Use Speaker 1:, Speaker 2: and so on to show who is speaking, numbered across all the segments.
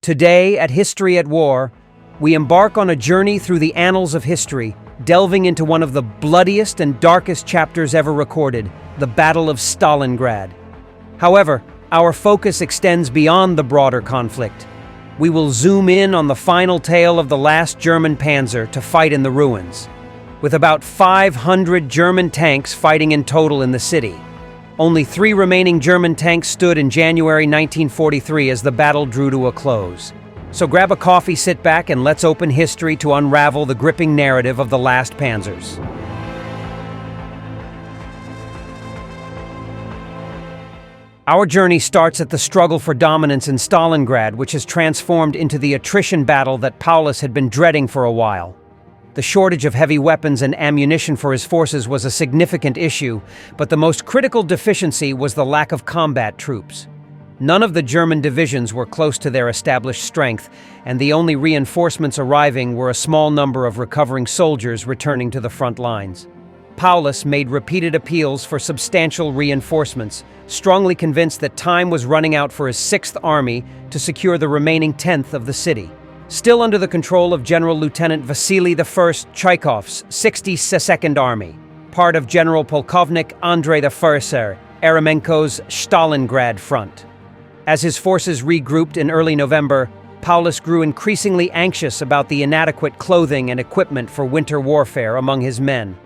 Speaker 1: Today, at History at War, we embark on a journey through the annals of history, delving into one of the bloodiest and darkest chapters ever recorded, the Battle of Stalingrad. However, our focus extends beyond the broader conflict. We will zoom in on the final tale of the last German Panzer to fight in the ruins, with about 500 German tanks fighting in total in the city. Only 3 remaining German tanks stood in January 1943 as the battle drew to a close. So grab a coffee, sit back, and let's open history to unravel the gripping narrative of the last Panzers. Our journey starts at the struggle for dominance in Stalingrad, which has transformed into the attrition battle that Paulus had been dreading for a while. The shortage of heavy weapons and ammunition for his forces was a significant issue, but the most critical deficiency was the lack of combat troops. None of the German divisions were close to their established strength, and the only reinforcements arriving were a small number of recovering soldiers returning to the front lines. Paulus made repeated appeals for substantial reinforcements, strongly convinced that time was running out for his 6th Army to secure the remaining 10th of the city. Still under the control of General Lieutenant Vasily I Chaikov's 62nd Army, part of General Polkovnik Andrei I Eremenko's Stalingrad front. As his forces regrouped in early November, Paulus grew increasingly anxious about the inadequate clothing and equipment for winter warfare among his men.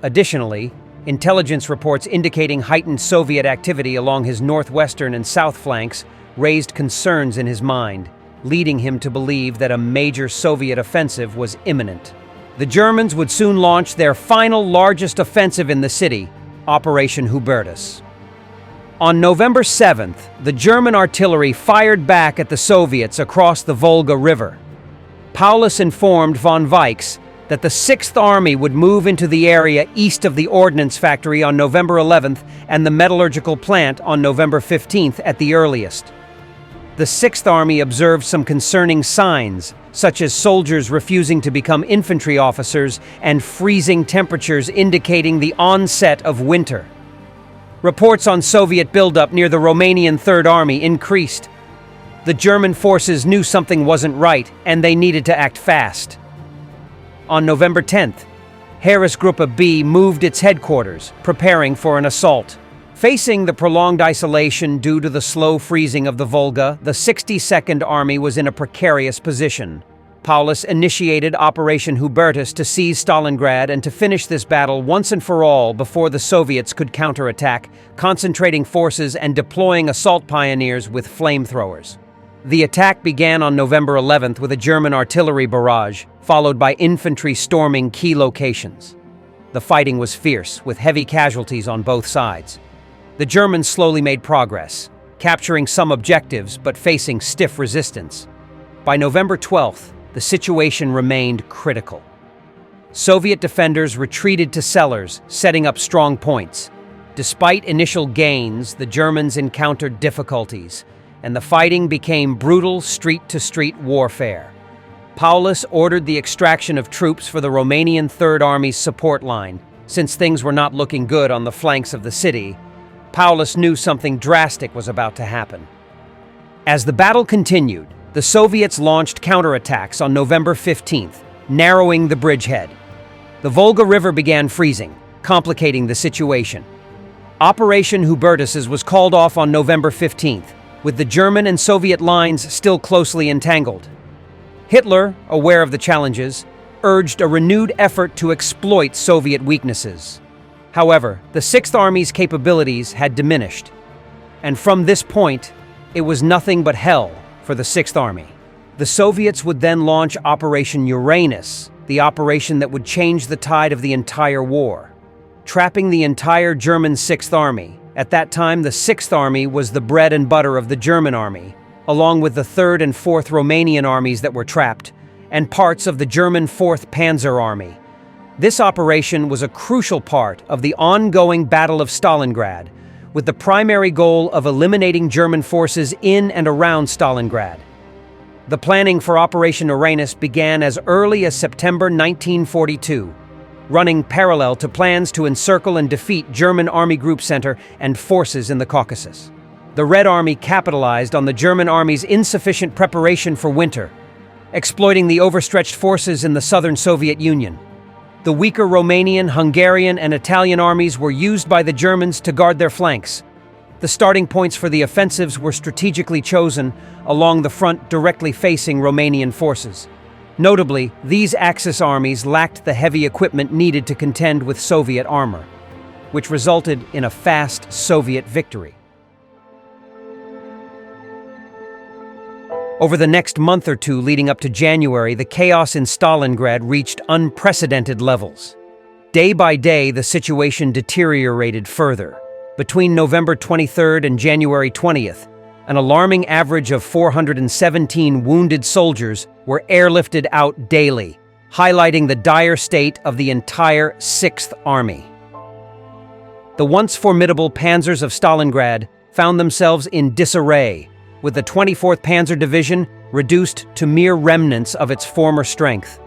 Speaker 1: Additionally, intelligence reports indicating heightened Soviet activity along his northwestern and south flanks raised concerns in his mind, leading him to believe that a major Soviet offensive was imminent. The Germans would soon launch their final largest offensive in the city, Operation Hubertus. On November 7th, the German artillery fired back at the Soviets across the Volga River. Paulus informed von Weichs that the 6th Army would move into the area east of the ordnance factory on November 11th and the metallurgical plant on November 15th at the earliest. The 6th Army observed some concerning signs, such as soldiers refusing to become infantry officers and freezing temperatures indicating the onset of winter. Reports on Soviet buildup near the Romanian 3rd Army increased. The German forces knew something wasn't right, and they needed to act fast. On November 10th, Heeresgruppe B moved its headquarters, preparing for an assault. Facing the prolonged isolation due to the slow freezing of the Volga, the 62nd Army was in a precarious position. Paulus initiated Operation Hubertus to seize Stalingrad and to finish this battle once and for all before the Soviets could counterattack, concentrating forces and deploying assault pioneers with flamethrowers. The attack began on November 11th with a German artillery barrage, followed by infantry storming key locations. The fighting was fierce, with heavy casualties on both sides. The Germans slowly made progress, capturing some objectives but facing stiff resistance. By November 12th, the situation remained critical. Soviet defenders retreated to cellars, setting up strong points. Despite initial gains, the Germans encountered difficulties, and the fighting became brutal street-to-street warfare. Paulus ordered the extraction of troops for the Romanian 3rd Army's support line. Since things were not looking good on the flanks of the city, Paulus knew something drastic was about to happen. As the battle continued, the Soviets launched counterattacks on November 15th, narrowing the bridgehead. The Volga River began freezing, complicating the situation. Operation Hubertus was called off on November 15th, with the German and Soviet lines still closely entangled. Hitler, aware of the challenges, urged a renewed effort to exploit Soviet weaknesses. However, the 6th Army's capabilities had diminished, and from this point, it was nothing but hell for the 6th Army. The Soviets would then launch Operation Uranus, the operation that would change the tide of the entire war, trapping the entire German 6th Army. At that time, the 6th Army was the bread and butter of the German Army, along with the 3rd and 4th Romanian armies that were trapped, and parts of the German 4th Panzer Army. This operation was a crucial part of the ongoing Battle of Stalingrad, with the primary goal of eliminating German forces in and around Stalingrad. The planning for Operation Uranus began as early as September 1942, running parallel to plans to encircle and defeat German Army Group Center and forces in the Caucasus. The Red Army capitalized on the German army's insufficient preparation for winter, exploiting the overstretched forces in the southern Soviet Union. The weaker Romanian, Hungarian, and Italian armies were used by the Germans to guard their flanks. The starting points for the offensives were strategically chosen along the front directly facing Romanian forces. Notably, these Axis armies lacked the heavy equipment needed to contend with Soviet armor, which resulted in a fast Soviet victory. Over the next month or two leading up to January, the chaos in Stalingrad reached unprecedented levels. Day by day, the situation deteriorated further. Between November 23rd and January 20th, an alarming average of 417 wounded soldiers were airlifted out daily, highlighting the dire state of the entire 6th Army. The once formidable panzers of Stalingrad found themselves in disarray, with the 24th Panzer Division reduced to mere remnants of its former strength.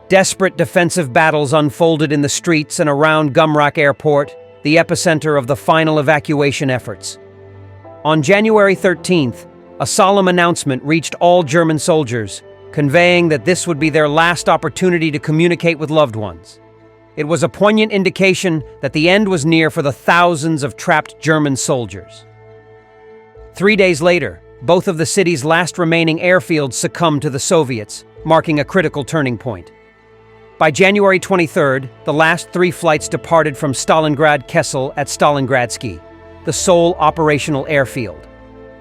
Speaker 1: Desperate defensive battles unfolded in the streets and around Gumrak Airport, the epicenter of the final evacuation efforts. On January 13th, a solemn announcement reached all German soldiers, conveying that this would be their last opportunity to communicate with loved ones. It was a poignant indication that the end was near for the thousands of trapped German soldiers. 3 days later, both of the city's last remaining airfields succumbed to the Soviets, marking a critical turning point. By January 23rd, the last 3 flights departed from Stalingrad Kessel at Stalingradsky, the sole operational airfield.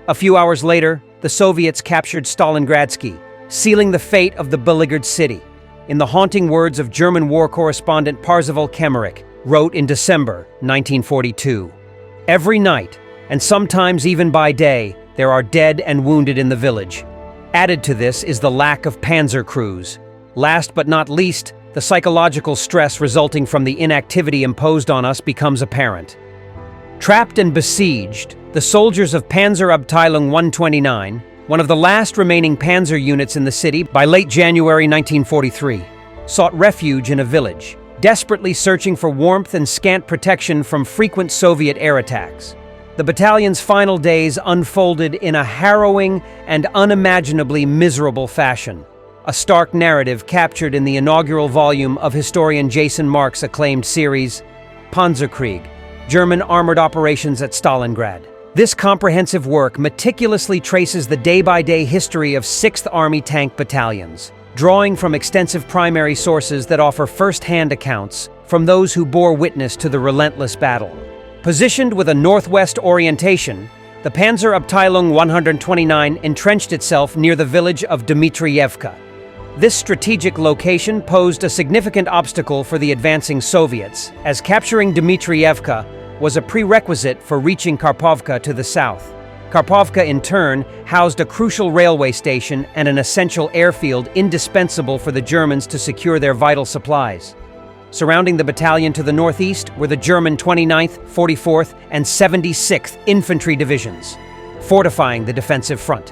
Speaker 1: A few hours later, the Soviets captured Stalingradsky, sealing the fate of the beleaguered city. In the haunting words of German war correspondent Parzival Kemmerich, wrote in December 1942, "Every night, and sometimes even by day, there are dead and wounded in the village. Added to this is the lack of panzer crews. Last but not least, the psychological stress resulting from the inactivity imposed on us becomes apparent." Trapped and besieged, the soldiers of Panzerabteilung 129, one of the last remaining panzer units in the city by late January 1943, sought refuge in a village, desperately searching for warmth and scant protection from frequent Soviet air attacks. The battalion's final days unfolded in a harrowing and unimaginably miserable fashion, a stark narrative captured in the inaugural volume of historian Jason Mark's acclaimed series, Panzerkrieg, German Armored Operations at Stalingrad. This comprehensive work meticulously traces the day-by-day history of 6th Army tank battalions, drawing from extensive primary sources that offer first-hand accounts from those who bore witness to the relentless battle. Positioned with a northwest orientation, the Panzerabteilung 129 entrenched itself near the village of Dmitrievka. This strategic location posed a significant obstacle for the advancing Soviets, as capturing Dmitrievka was a prerequisite for reaching Karpovka to the south. Karpovka, in turn, housed a crucial railway station and an essential airfield indispensable for the Germans to secure their vital supplies. Surrounding the battalion to the northeast were the German 29th, 44th, and 76th Infantry Divisions, fortifying the defensive front.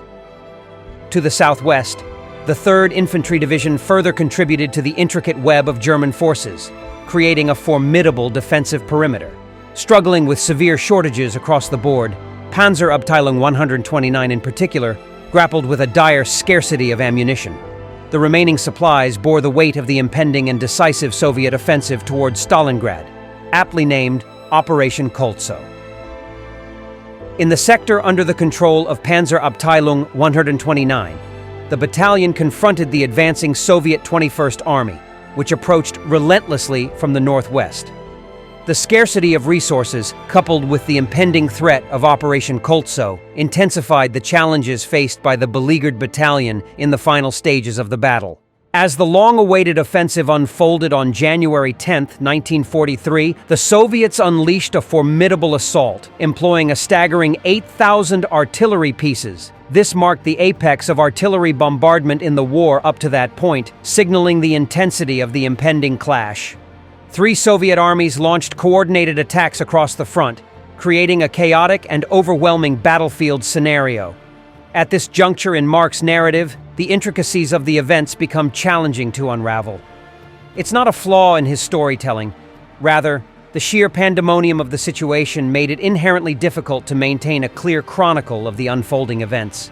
Speaker 1: To the southwest, the 3rd Infantry Division further contributed to the intricate web of German forces, creating a formidable defensive perimeter. Struggling with severe shortages across the board, Panzerabteilung 129 in particular grappled with a dire scarcity of ammunition. The remaining supplies bore the weight of the impending and decisive Soviet offensive towards Stalingrad, aptly named Operation Koltso. In the sector under the control of Panzerabteilung 129, the battalion confronted the advancing Soviet 21st Army, which approached relentlessly from the northwest. The scarcity of resources, coupled with the impending threat of Operation Koltso, intensified the challenges faced by the beleaguered battalion in the final stages of the battle. As the long-awaited offensive unfolded on January 10, 1943, the Soviets unleashed a formidable assault, employing a staggering 8,000 artillery pieces. This marked the apex of artillery bombardment in the war up to that point, signaling the intensity of the impending clash. 3 Soviet armies launched coordinated attacks across the front, creating a chaotic and overwhelming battlefield scenario. At this juncture in Mark's narrative, the intricacies of the events become challenging to unravel. It's not a flaw in his storytelling. Rather, The sheer pandemonium of the situation made it inherently difficult to maintain a clear chronicle of the unfolding events.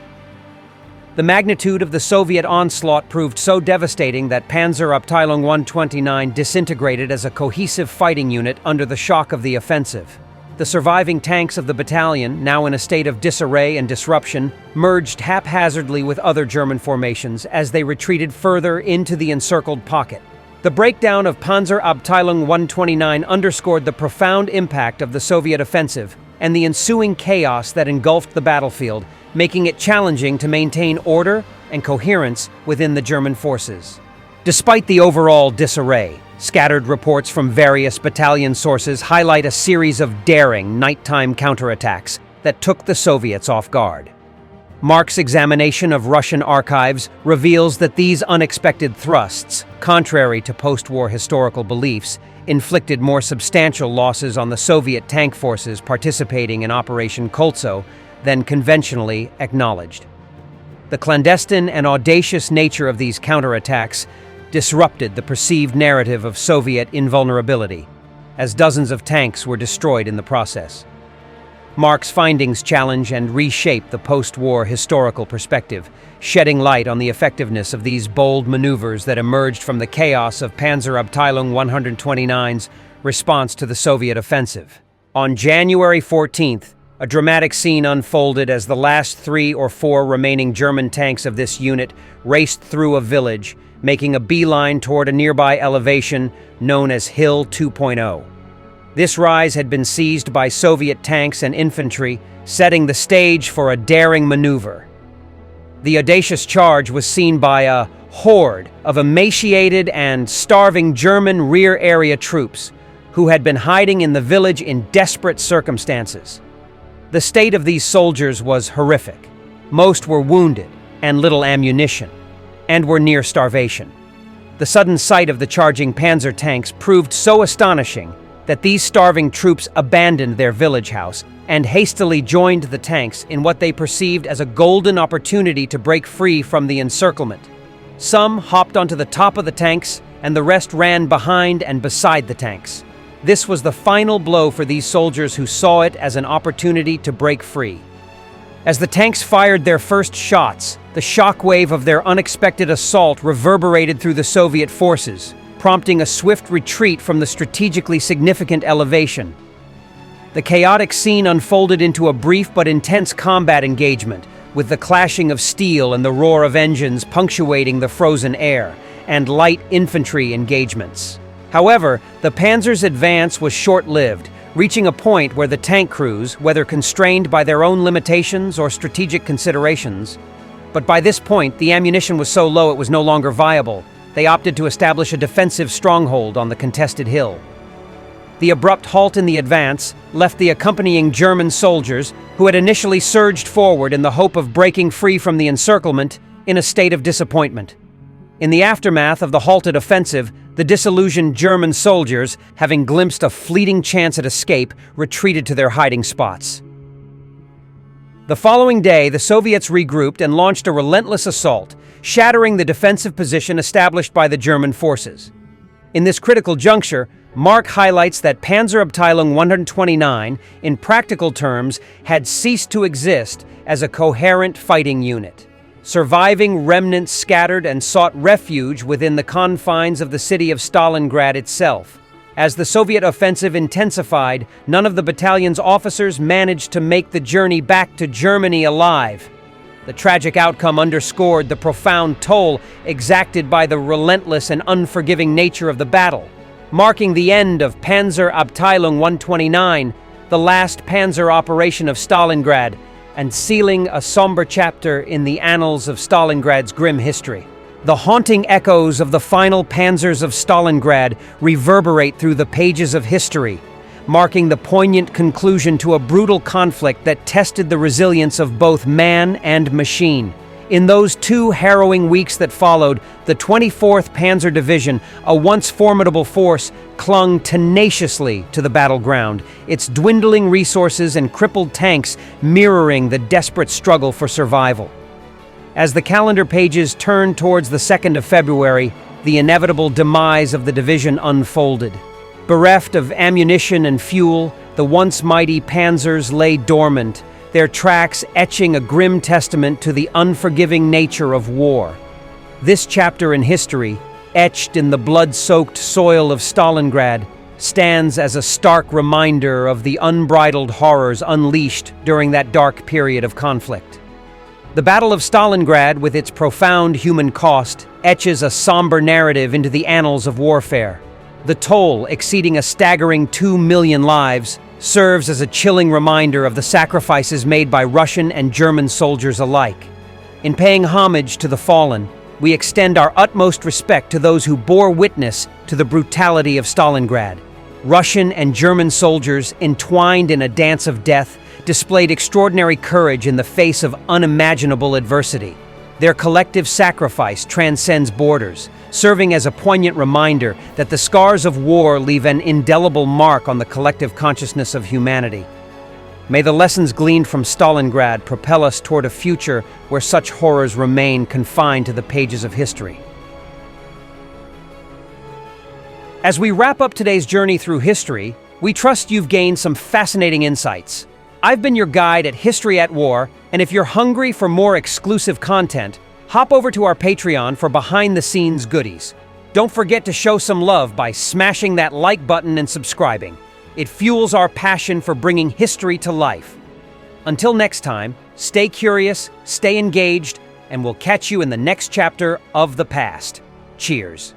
Speaker 1: The magnitude of the Soviet onslaught proved so devastating that Panzerabteilung 129 disintegrated as a cohesive fighting unit under the shock of the offensive. The surviving tanks of the battalion, now in a state of disarray and disruption, merged haphazardly with other German formations as they retreated further into the encircled pocket. The breakdown of Panzerabteilung 129 underscored the profound impact of the Soviet offensive and the ensuing chaos that engulfed the battlefield, making it challenging to maintain order and coherence within the German forces. Despite the overall disarray, scattered reports from various battalion sources highlight a series of daring nighttime counterattacks that took the Soviets off guard. Mark's examination of Russian archives reveals that these unexpected thrusts, contrary to post-war historical beliefs, inflicted more substantial losses on the Soviet tank forces participating in Operation Koltso than conventionally acknowledged. The clandestine and audacious nature of these counterattacks disrupted the perceived narrative of Soviet invulnerability, as dozens of tanks were destroyed in the process. Mark's findings challenge and reshape the post-war historical perspective, shedding light on the effectiveness of these bold maneuvers that emerged from the chaos of Panzerabteilung 129's response to the Soviet offensive. On January 14th, a dramatic scene unfolded as the last 3 or 4 remaining German tanks of this unit raced through a village, making a beeline toward a nearby elevation known as Hill 2.0. This rise had been seized by Soviet tanks and infantry, setting the stage for a daring maneuver. The audacious charge was seen by a horde of emaciated and starving German rear area troops who had been hiding in the village in desperate circumstances. The state of these soldiers was horrific. Most were wounded and little ammunition, and were near starvation. The sudden sight of the charging Panzer tanks proved so astonishing that these starving troops abandoned their village house and hastily joined the tanks in what they perceived as a golden opportunity to break free from the encirclement. Some hopped onto the top of the tanks, and the rest ran behind and beside the tanks. This was the final blow for these soldiers who saw it as an opportunity to break free. As the tanks fired their first shots, the shockwave of their unexpected assault reverberated through the Soviet forces, prompting a swift retreat from the strategically significant elevation. The chaotic scene unfolded into a brief but intense combat engagement, with the clashing of steel and the roar of engines punctuating the frozen air, and light infantry engagements. However, the Panzer's advance was short-lived, reaching a point where the tank crews, whether constrained by their own limitations or strategic considerations, but by this point the ammunition was so low it was no longer viable. They opted to establish a defensive stronghold on the contested hill. The abrupt halt in the advance left the accompanying German soldiers, who had initially surged forward in the hope of breaking free from the encirclement, in a state of disappointment. In the aftermath of the halted offensive, the disillusioned German soldiers, having glimpsed a fleeting chance at escape, retreated to their hiding spots. The following day, the Soviets regrouped and launched a relentless assault, shattering the defensive position established by the German forces. In this critical juncture, Mark highlights that Panzerabteilung 129, in practical terms, had ceased to exist as a coherent fighting unit. Surviving remnants scattered and sought refuge within the confines of the city of Stalingrad itself. As the Soviet offensive intensified, none of the battalion's officers managed to make the journey back to Germany alive. The tragic outcome underscored the profound toll exacted by the relentless and unforgiving nature of the battle, marking the end of Panzerabteilung 129, the last Panzer operation of Stalingrad, and sealing a somber chapter in the annals of Stalingrad's grim history. The haunting echoes of the final panzers of Stalingrad reverberate through the pages of history, marking the poignant conclusion to a brutal conflict that tested the resilience of both man and machine. In those 2 harrowing weeks that followed, the 24th Panzer Division, a once formidable force, clung tenaciously to the battleground, its dwindling resources and crippled tanks mirroring the desperate struggle for survival. As the calendar pages turned towards the 2nd of February, the inevitable demise of the division unfolded. Bereft of ammunition and fuel, the once mighty Panzers lay dormant, their tracks etching a grim testament to the unforgiving nature of war. This chapter in history, etched in the blood-soaked soil of Stalingrad, stands as a stark reminder of the unbridled horrors unleashed during that dark period of conflict. The Battle of Stalingrad, with its profound human cost, etches a somber narrative into the annals of warfare. The toll, exceeding a staggering 2 million lives, serves as a chilling reminder of the sacrifices made by Russian and German soldiers alike. In paying homage to the fallen, we extend our utmost respect to those who bore witness to the brutality of Stalingrad. Russian and German soldiers, entwined in a dance of death, displayed extraordinary courage in the face of unimaginable adversity. Their collective sacrifice transcends borders, serving as a poignant reminder that the scars of war leave an indelible mark on the collective consciousness of humanity. May the lessons gleaned from Stalingrad propel us toward a future where such horrors remain confined to the pages of history. As we wrap up today's journey through history, we trust you've gained some fascinating insights. I've been your guide at History at War, and if you're hungry for more exclusive content, hop over to our Patreon for behind-the-scenes goodies. Don't forget to show some love by smashing that like button and subscribing. It fuels our passion for bringing history to life. Until next time, stay curious, stay engaged, and we'll catch you in the next chapter of the past. Cheers.